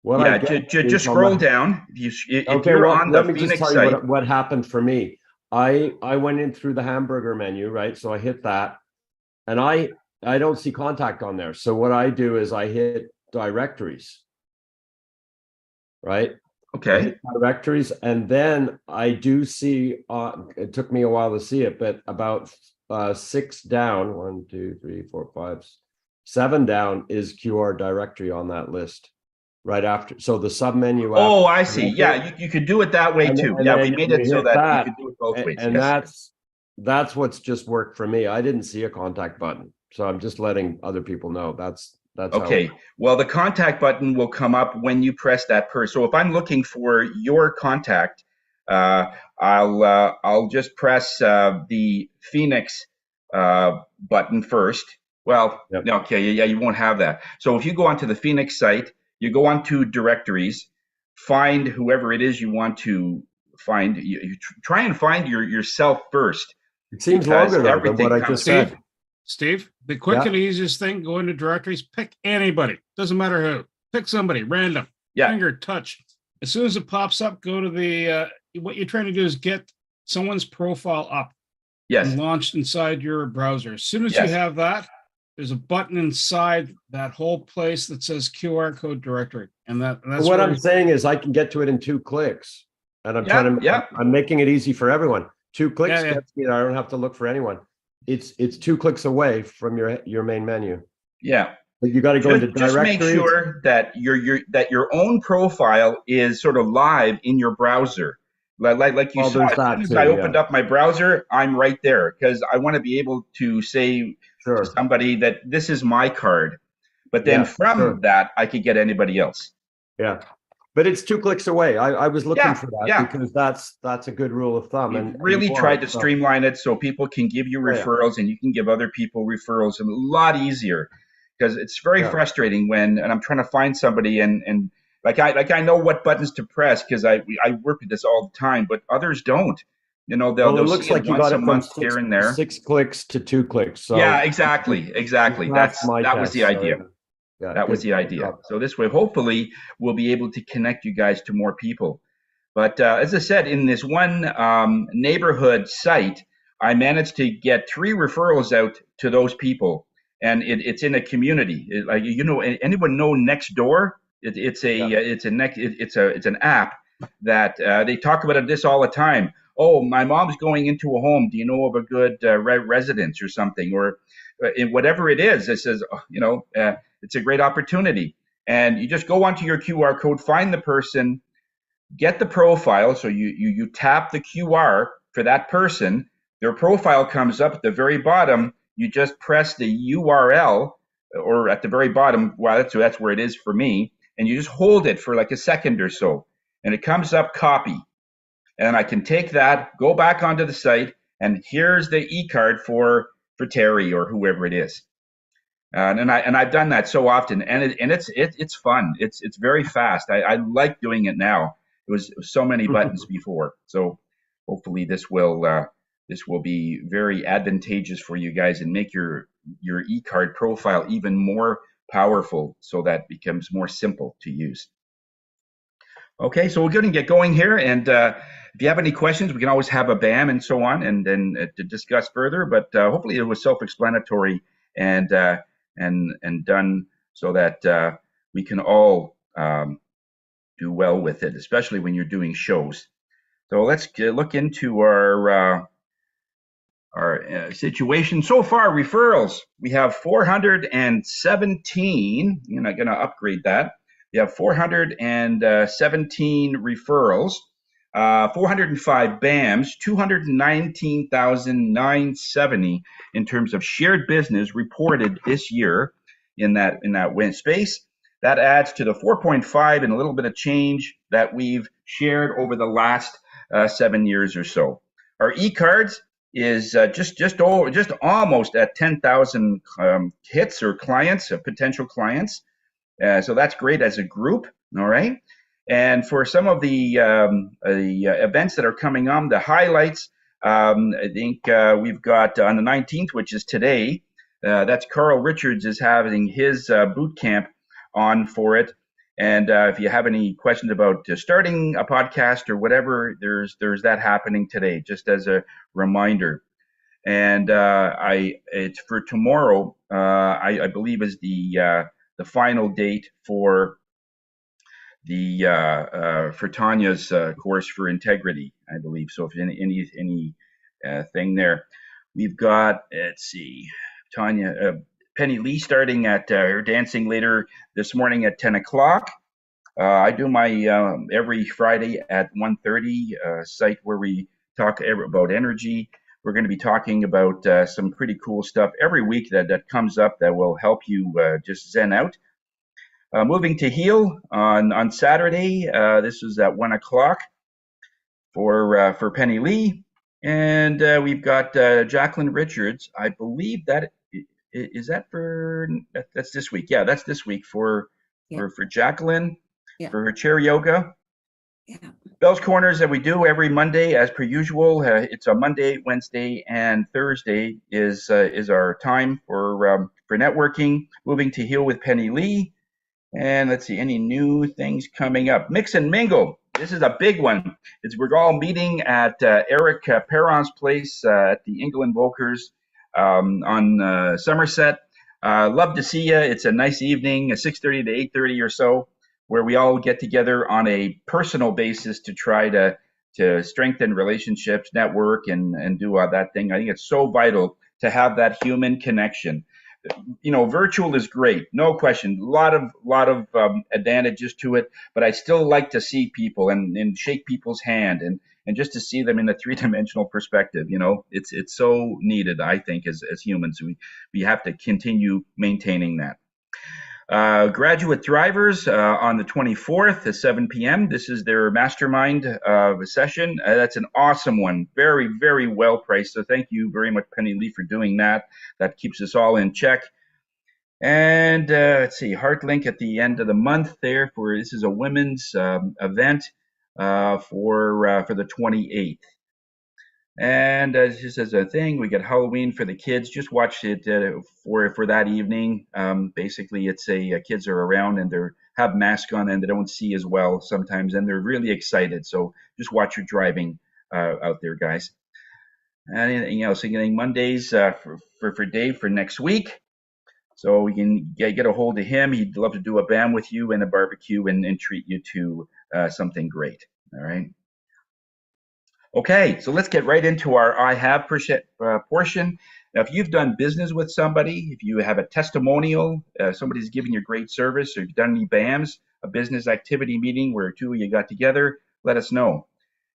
Just scroll down. If you're on the Phoenix site, tell you what happened for me. I went in through the hamburger menu, right? So I hit that, and I don't see contact on there. So what I do is I hit directories, right? Okay. Directories, and then I do see. It took me a while to see it, but about 6 down, 1, 2, 3, 4, 5, 7 down is QR directory on that list. Right after, so the sub menu. Oh, I see. Yeah, you could do it that way too. Yeah, we made it so that you could do it both ways. And that's what's just worked for me. I didn't see a contact button, so I'm just letting other people know. That's okay. Well, the contact button will come up when you press that person. So if I'm looking for your contact, I'll just press the Phoenix button first. Well, yep. Okay, yeah, you won't have that. So if you go onto the Phoenix site, you go onto directories, find whoever it is you want to find. You try and find yourself first. It seems longer though than what I just said. Steve, the quick and easiest thing, go into directories, pick anybody. Doesn't matter who. Pick somebody, random. Yeah. Finger touch. As soon as it pops up, go to the, what you're trying to do is get someone's profile up. Yes. And launched inside your browser. As soon as you have that, there's a button inside that whole place that says QR code directory. And that's what I'm saying is I can get to it in 2 clicks. And I'm making it easy for everyone. 2 clicks gets me there. I don't have to look for anyone. It's 2 clicks away from your main menu. Yeah. But you got to go into directories. Just make sure that your own profile is sort of live in your browser. Like you saw, as soon as I opened up my browser, I'm right there because I want to be able to say to somebody that this is my card. But then from that, I could get anybody else. Yeah. But it's 2 clicks away. I was looking for that because that's a good rule of thumb. And really tried to streamline it so people can give you referrals and you can give other people referrals, and a lot easier because it's very frustrating when I'm trying to find somebody and I know what buttons to press because I work with this all the time, but others don't. You know, they'll it looks like you got it from here and there. 6 clicks to 2 clicks. So yeah, exactly. That was the idea. Yeah, that was the idea. So this way, hopefully, we'll be able to connect you guys to more people. But as I said, in this one neighborhood site, I managed to get 3 referrals out to those people, and it's in a community. Anyone know Nextdoor? It's an app that they talk about this all the time. Oh, my mom's going into a home. Do you know of a good residence or something? Or whatever it is, it says, it's a great opportunity. And you just go onto your QR code, find the person, get the profile. So you tap the QR for that person. Their profile comes up at the very bottom. You just press the URL, or at the very bottom. Well, that's where it is for me. And you just hold it for like a second or so, and it comes up copy. And I can take that, go back onto the site, and here's the e-card for Terry or whoever it is. And I've done that so often, and it's fun. It's very fast. I like doing it now. It was so many buttons before. So hopefully this will be very advantageous for you guys and make your e-card profile even more powerful, so that it becomes more simple to use. Okay, so we're going to get going here, and if you have any questions, we can always have a BAM and so on, and then to discuss further. But hopefully it was self-explanatory and done so that we can all do well with it, especially when you're doing shows. So let's look into our situation so far. Referrals, we have 417. I'm going to upgrade that. We have 417 referrals, 405 BAMs, 219,970 in terms of shared business reported this year in that win space. That adds to the 4.5 and a little bit of change that we've shared over the last 7 years or so. Our e-cards is just almost at 10,000 hits or clients, potential clients. So that's great as a group. All right. And for some of the events that are coming on, the highlights, I think we've got on the 19th, which is today, that's Carl Richards is having his boot camp on for it. And if you have any questions about starting a podcast or whatever, there's that happening today, just as a reminder. And it's for tomorrow, I believe, is the final date for for Tanya's course for integrity, I believe. So if any thing there, we've got, let's see, Tanya, Penny Lee starting at her dancing later this morning at 10 o'clock. I do my every Friday at 1:30 site where we talk about energy. We're going to be talking about some pretty cool stuff every week that comes up that will help you just zen out. Moving to Heal on Saturday. This is at 1 o'clock for Penny Lee, and we've got Jacqueline Richards. I believe that is that for that's this week. Yeah, that's this week for Jacqueline for her chair yoga. Yeah. Bell's Corners that we do every Monday as per usual. It's a Monday, Wednesday, and Thursday is our time for networking. Moving to Heal with Penny Lee. And let's see, any new things coming up. Mix and Mingle. This is a big one. We're all meeting at Eric Perron's place at the England Volkers on Somerset. Love to see you. It's a nice evening, 6:30 to 8:30 or so, where we all get together on a personal basis to try to strengthen relationships, network, and do that thing. I think it's so vital to have that human connection. Virtual is great, no question. A lot of advantages to it, but I still like to see people and shake people's hand and just to see them in a three-dimensional perspective. It's so needed, I think, as humans. We have to continue maintaining that. Graduate Thrivers on the 24th at 7 p.m. This is their mastermind session. That's an awesome one. Very, very well priced. So thank you very much, Penny Lee, for doing that. That keeps us all in check. And let's see, HeartLink at the end of the month there this is a women's event for the 28th. And just as a thing, we got Halloween for the kids. Just watch it for that evening. Basically, it's kids are around and they have masks on and they don't see as well sometimes, and they're really excited. So just watch your driving out there, guys. And anything else? Anything Mondays for Dave for next week. So we can get a hold of him. He'd love to do a BAM with you and a barbecue and treat you to something great. All right. Okay, so let's get right into our I have portion. Now, if you've done business with somebody, if you have a testimonial, somebody's given you great service, or you've done any BAMs, a business activity meeting where two of you got together, let us know.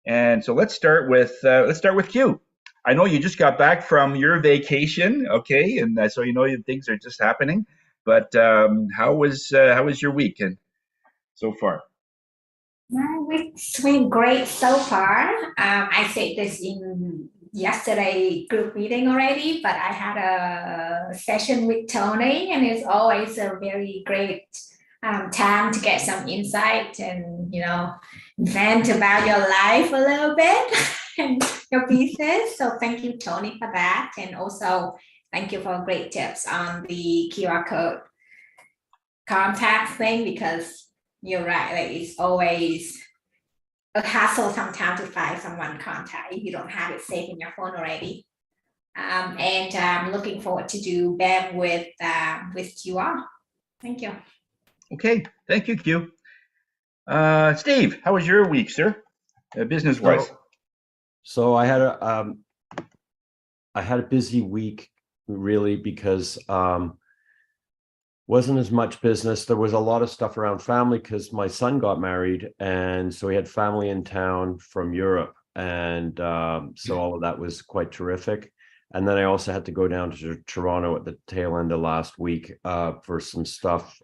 And so let's start with Q. I know you just got back from your vacation, okay, and so you know things are just happening. But how was your week and so far? My week's been great so far. I said this in yesterday group meeting already, but I had a session with Tony, and it's always a very great time to get some insight and vent about your life a little bit and your business. So thank you, Tony, for that, and also thank you for great tips on the QR code contact thing, because you're right, like it's always a hassle sometimes to find someone contact if you don't have it saved in your phone already. And I'm looking forward to do BAM with QR. Thank you. Okay, thank you, Q. Steve, how was your week, sir? Business-wise. So I had a busy week, really, because wasn't as much business. There was a lot of stuff around family because my son got married, and so we had family in town from Europe, and so all of that was quite terrific. And then I also had to go down to Toronto at the tail end of last week for some stuff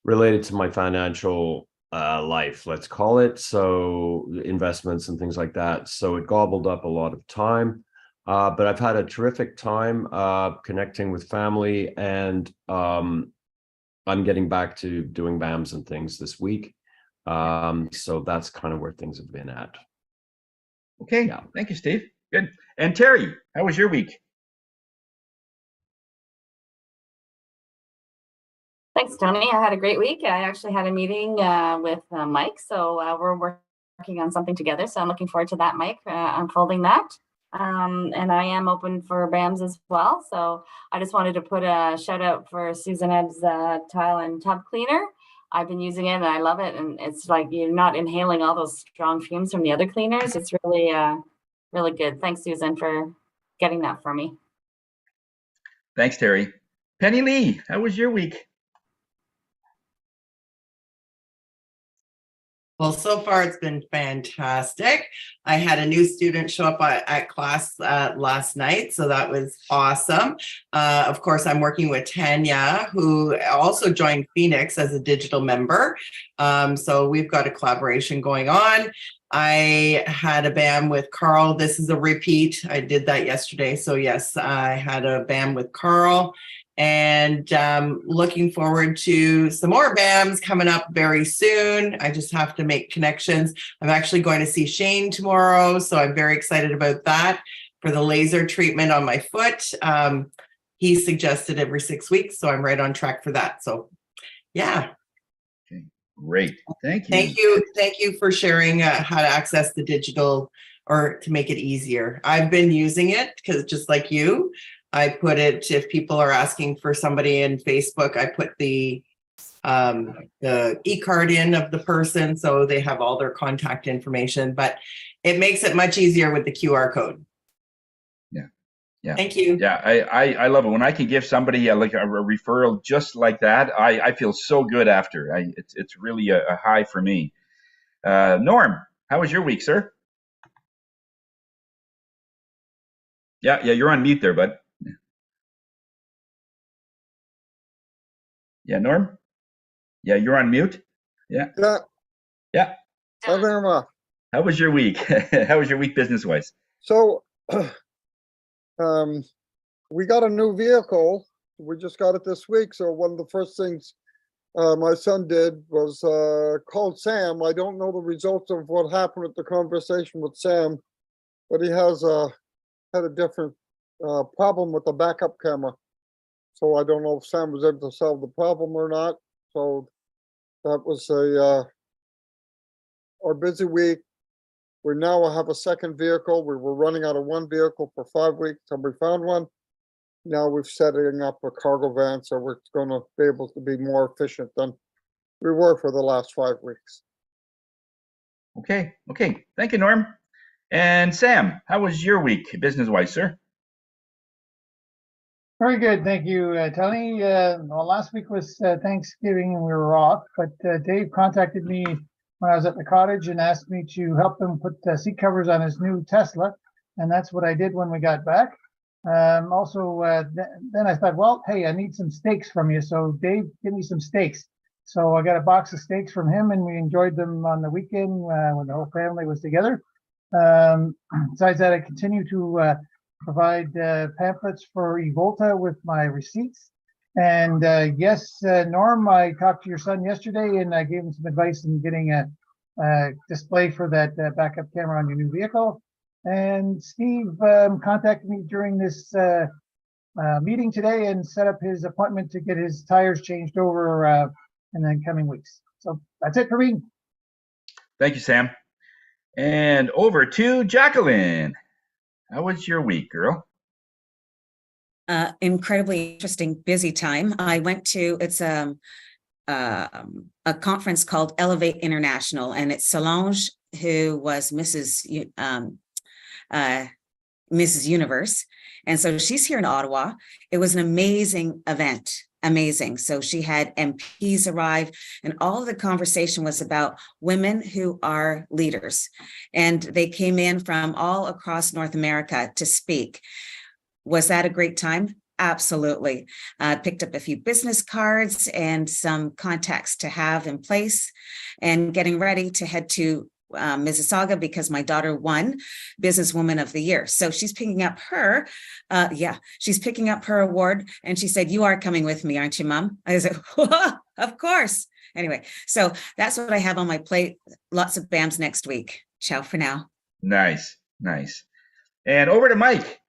related to my financial life, let's call it, so investments and things like that. So it gobbled up a lot of time. But I've had a terrific time connecting with family, and I'm getting back to doing BAMs and things this week. So that's kind of where things have been at. Okay, yeah. Thank you, Steve. Good. And Terry, how was your week? Thanks, Tony. I had a great week. I actually had a meeting with Mike, so we're working on something together. So I'm looking forward to that, Mike, unfolding that. And I am open for BAMs as well. So I just wanted to put a shout out for Susan Ebb's tile and tub cleaner. I've been using it and I love it. And it's like you're not inhaling all those strong fumes from the other cleaners. It's really, really good. Thanks, Susan, for getting that for me. Thanks, Terry. Penny Lee, how was your week? Well, so far it's been fantastic. I had a new student show up at class last night, so that was awesome. Of course, I'm working with Tanya, who also joined Phoenix as a digital member. So we've got a collaboration going on. I had a BAM with Carl. This is a repeat. I did that yesterday. So yes, I had a BAM with Carl. And looking forward to some more BAMs coming up very soon. I just have to make connections. I'm actually going to see Shane tomorrow, so I'm very excited about that for the laser treatment on my foot. He suggested every 6 weeks, so I'm right on track for that. So yeah. Okay, great. Thank you. Thank you for sharing how to access the digital, or to make it easier. I've been using it because just like you, I put it, if people are asking for somebody in Facebook, I put the e-card in of the person, so they have all their contact information, but it makes it much easier with the QR code. Yeah. Thank you. Yeah, I love it. When I can give somebody like a referral just like that, I feel so good after. It's really a high for me. Norm, how was your week, sir? Yeah, you're on mute there, bud. Yeah, Norm? Yeah, you're on mute. Yeah. I think I'm off. How was your week? How was your week business-wise? So, we got a new vehicle. We just got it this week. So one of the first things my son did was called Sam. I don't know the results of what happened at the conversation with Sam, but he has had a different problem with the backup camera. So I don't know if Sam was able to solve the problem or not. So that was our busy week. We now have a second vehicle. We were running out of one vehicle for 5 weeks, and we found one. Now we're setting up a cargo van, so we're going to be able to be more efficient than we were for the last 5 weeks. Okay. Thank you, Norm. And Sam, how was your week business-wise, sir? Very good, thank you, Tony. Well, last week was Thanksgiving and we were off, but Dave contacted me when I was at the cottage and asked me to help him put seat covers on his new Tesla. And that's what I did when we got back. Then I thought, well, hey, I need some steaks from you. So Dave, give me some steaks. So I got a box of steaks from him and we enjoyed them on the weekend when the whole family was together. Besides that, I continue to provide pamphlets for Evolta with my receipts. And yes, Norm, I talked to your son yesterday and I gave him some advice in getting a display for that backup camera on your new vehicle. And Steve contacted me during this meeting today and set up his appointment to get his tires changed over in the coming weeks. So that's it for me. Thank you, Sam. And over to Jacqueline. How was your week, girl? Incredibly interesting, busy time. I went to, it's a conference called Elevate International, and it's Solange, who was Mrs. Universe. And so she's here in Ottawa. It was an amazing event, amazing. So she had MPs arrive, and all of the conversation was about women who are leaders. And they came in from all across North America to speak. Was that a great time? Absolutely. Picked up a few business cards and some contacts to have in place, and getting ready to head to Mississauga because my daughter won Businesswoman of the Year. So she's picking up her, she's picking up her award. And she said, "You are coming with me, aren't you, Mom?" I said, "Of course." Anyway, so that's what I have on my plate. Lots of BAMs next week. Ciao for now. Nice, nice. And over to Mike.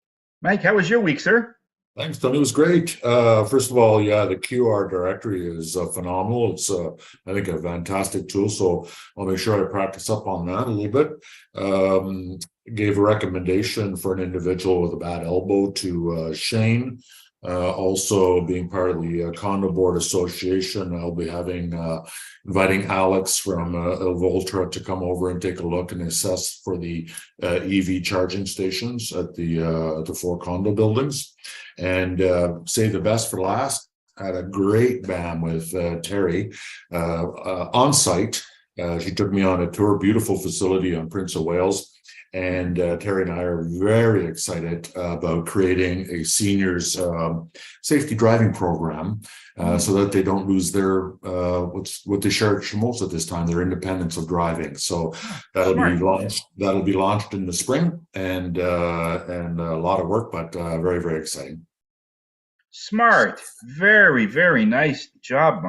Mike, how was your week, sir? Thanks, Tony. It was great. First of all, yeah, the QR directory is phenomenal. It's, I think, a fantastic tool. So I'll make sure I practice up on that a little bit. Gave a recommendation for an individual with a bad elbow to Shane. Also, being part of the Condo Board Association, I'll be inviting Alex from Voltra to come over and take a look and assess for the EV charging stations at the 4 condo buildings. And save the best for last. Had a great BAM with Terry on site. She took me on a tour, beautiful facility on Prince of Wales. And Terry and I are very excited about creating a seniors safety driving program so that they don't lose their what they cherish most at this time, their independence of driving. So that'll be launched in the spring, and a lot of work, but very, very exciting. Smart. Very, very nice job,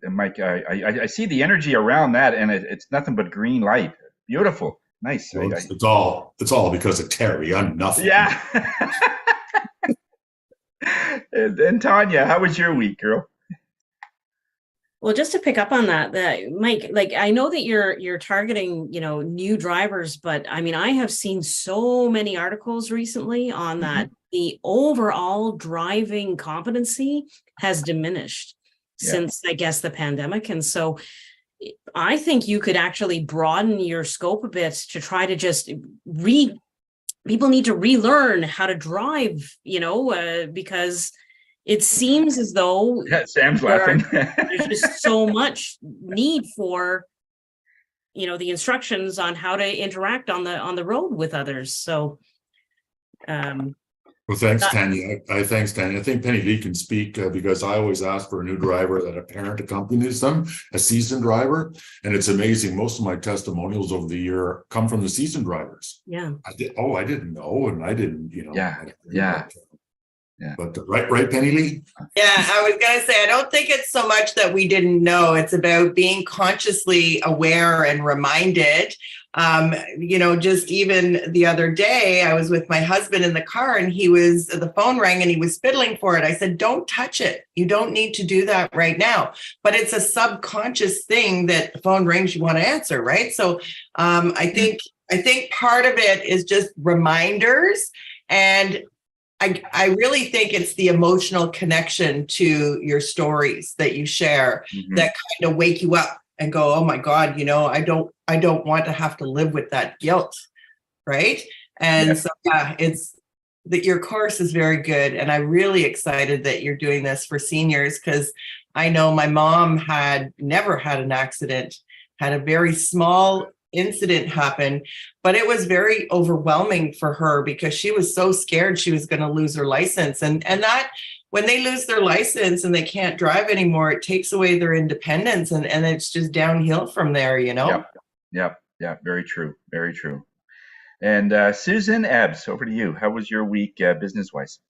Mike. I see the energy around that, and it's nothing but green light. Beautiful. Nice. Well, it's all because of Terry. I'm nothing. Yeah. and Tanya, how was your week, girl? Well, just to pick up on that, Mike, like, I know that you're targeting, new drivers, but I mean, I have seen so many articles recently on that the overall driving competency has diminished since, I guess, the pandemic. And so I think you could actually broaden your scope a bit to try to just people need to relearn how to drive, because it seems as though Sam's laughing. There's just so much need for, the instructions on how to interact on the road with others. So, well, thanks, Tanya. Thanks, Tanya. I think Penny Lee can speak because I always ask for a new driver that a parent accompanies them, a seasoned driver. And it's amazing. Most of my testimonials over the year come from the seasoned drivers. Yeah. I didn't know. And I didn't, Yeah. But right, Penny Lee? Yeah, I was going to say, I don't think it's so much that we didn't know. It's about being consciously aware and reminded. Just even the other day, I was with my husband in the car and the phone rang and he was fiddling for it. I said, "Don't touch it. You don't need to do that right now." But it's a subconscious thing that the phone rings, you want to answer, right? So I think part of it is just reminders. And I really think it's the emotional connection to your stories that you share that kind of wake you up and go, "Oh my God, I don't want to have to live with that guilt." Right. And so, it's that your course is very good. And I'm really excited that you're doing this for seniors, because I know my mom had never had an accident, had a very small incident happen, but it was very overwhelming for her because she was so scared she was going to lose her license. And that when they lose their license and they can't drive anymore, it takes away their independence, and it's just downhill from there, you know? Yep. Very true. Very true. And Susan Ebbs, over to you. How was your week business-wise?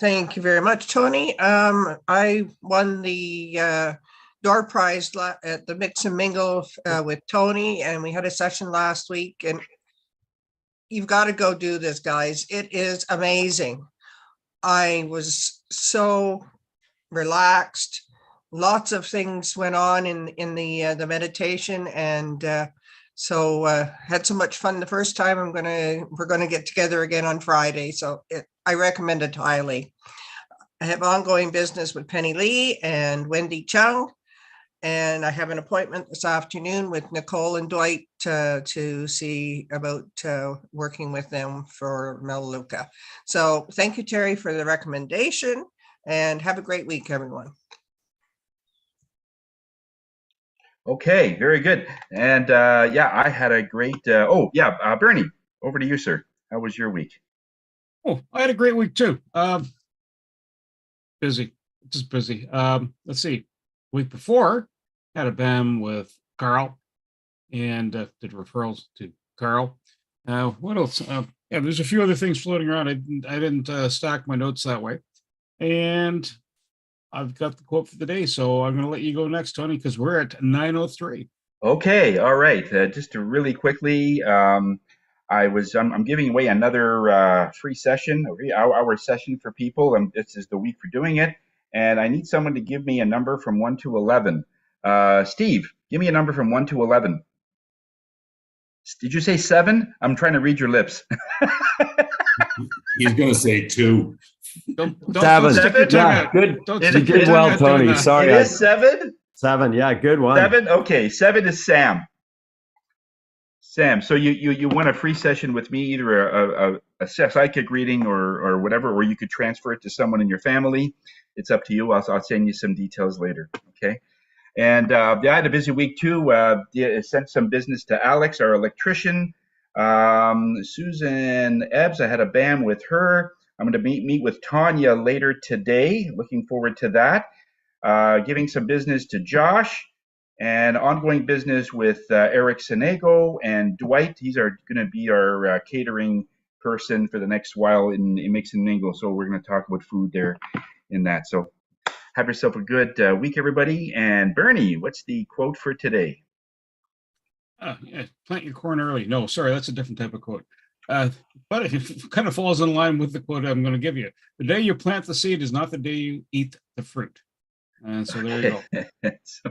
Thank you very much, Tony. I won the door prize at the Mix and Mingle with Tony, and we had a session last week, and you've got to go do this, guys. It is amazing. I was so relaxed. Lots of things went on in the meditation, and so had so much fun the first time. We're gonna get together again on Friday, so I recommend it highly. I have ongoing business with Penny Lee and Wendy Chung, and I have an appointment this afternoon with Nicole and Dwight to see about working with them for Melaleuca. So thank you, Terry, for the recommendation, and have a great week, everyone. Okay, very good. And I had a great, Bernie, over to you, sir. How was your week? Oh, I had a great week too. Busy, just busy. Let's see. Week before, had a BAM with Carl and did referrals to Carl. What else? There's a few other things floating around. I didn't stack my notes that way. And I've got the quote for the day, so I'm going to let you go next, Tony, because we're at 9:03. Okay, all right. Just to really quickly, I'm giving away another free session, a 3-hour session for people, and this is the week for doing it. And I need someone to give me a number from 1 to 11. Steve, give me a number from 1 to 11. Did you say 7? I'm trying to read your lips. He's going to say 2. Don't Seven. Yeah, good. You did well, Tony. Sorry. It is 7? 7. Yeah, good one. 7? Okay, 7 is Sam. Sam, so you want a free session with me, either a psychic reading or whatever, or you could transfer it to someone in your family. It's up to you. I'll send you some details later. Okay. And I had a busy week too. Sent some business to Alex, our electrician. Susan Ebbs, I had a BAM with her. I'm going to meet with Tanya later today. Looking forward to that. Giving some business to Josh, and ongoing business with Eric Senego and Dwight. He's going to be our catering person for the next while in Mix and Mingle. So we're going to talk about food there in that. So have yourself a good week, everybody. And Bernie, what's the quote for today? Plant your corn early. No, sorry, that's a different type of quote. But it kind of falls in line with the quote I'm going to give you. The day you plant the seed is not the day you eat the fruit. And so there you go. So